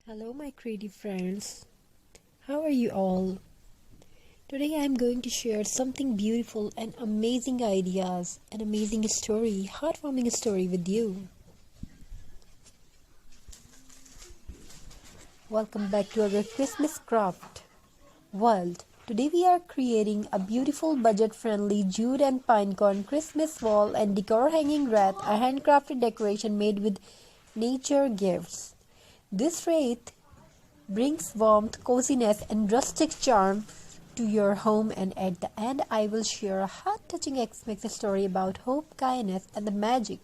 Hello, my creative friends. How are you all? Today I'm going to share something beautiful and amazing ideas, an amazing story, heartwarming story with you. Welcome back to our Christmas craft world. Today we are creating a beautiful budget-friendly jute and pinecone Christmas wall and decor hanging wreath, a handcrafted decoration made with nature gifts. This wreath brings warmth, coziness, and rustic charm to your home. And at the end, I will share a heart-touching Xmas story about hope, kindness, and the magic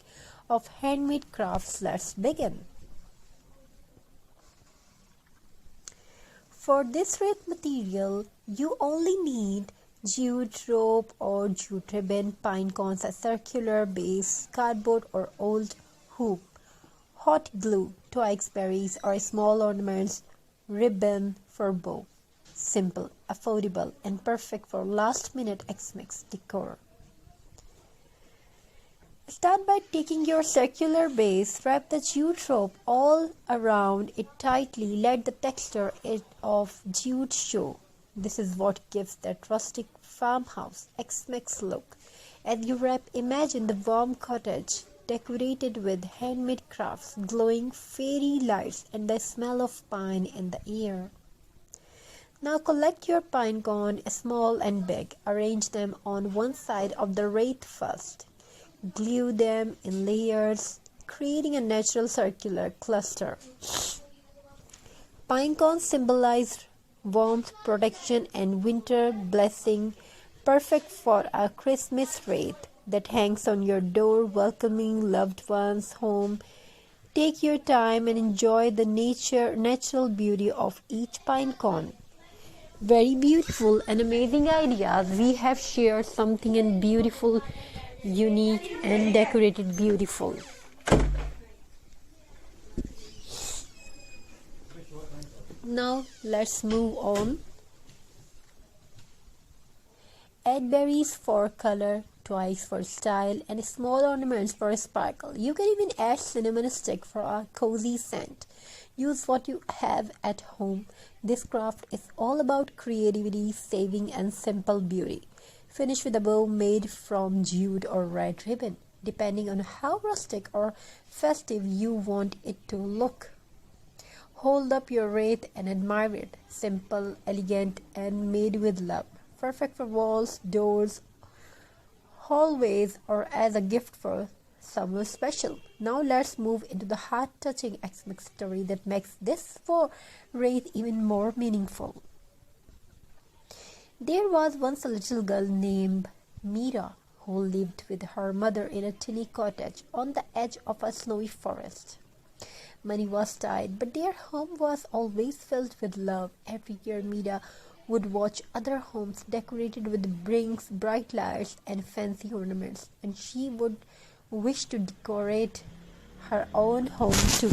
of handmade crafts. Let's begin. For this wreath material, you only need jute rope or jute ribbon, pine cones, a circular base, cardboard or old hoop, hot glue, twigs, berries, or small ornaments, ribbon for bow. Simple, affordable, and perfect for last-minute Xmas decor. Start by taking your circular base, wrap the jute rope all around it tightly, let the texture of jute show. This is what gives that rustic farmhouse Xmas look. As you wrap, imagine the warm cottage decorated with handmade crafts, glowing fairy lights, and the smell of pine in the air. Now collect your pine cone, small and big. Arrange them on one side of the wreath first. Glue them in layers, creating a natural circular cluster. Pine cones symbolize warmth, protection, and winter blessing, perfect for a Christmas wreath that hangs on your door, welcoming loved ones home. Take your time and enjoy the natural beauty of each pine cone. Very beautiful and amazing ideas. We have shared something in beautiful, unique, and decorated beautiful. Now let's move on. Add berries for color, twigs for style, and small ornaments for sparkle. You can even add cinnamon stick for a cozy scent. Use what you have at home. This craft is all about creativity, saving, and simple beauty. Finish with a bow made from jute or red ribbon, depending on how rustic or festive you want it to look. Hold up your wreath and admire it. Simple, elegant, and made with love. Perfect for walls, doors, hallways, or as a gift for someone special. Now let's move into the heart-touching Xmas story that makes this wreath even more meaningful. There was once a little girl named Mira who lived with her mother in a tiny cottage on the edge of a snowy forest. Money was tight, but their home was always filled with love. Every year, Mira would watch other homes decorated with rings, bright lights, and fancy ornaments, and she would wish to decorate her own home too.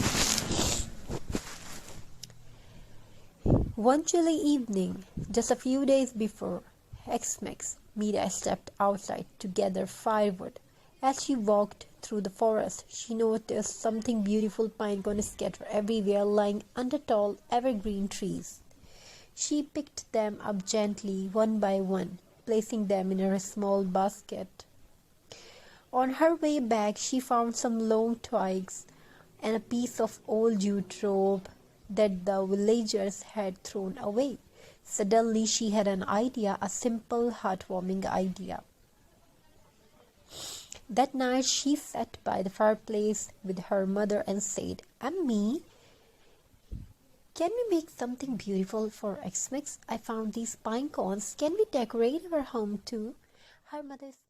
One chilly evening, just a few days before Xmas, Mira stepped outside to gather firewood. As she walked through the forest, she noticed something beautiful pine cones scattered everywhere, lying under tall evergreen trees. She picked them up gently, one by one, placing them in her small basket. On her way back, she found some long twigs and a piece of old jute rope that the villagers had thrown away. Suddenly, she had an idea, a simple, heartwarming idea. That night, she sat by the fireplace with her mother and said, "Ammi, can we make something beautiful for Xmas? I found these pine cones. Can we decorate our home too?" Her mother smiled.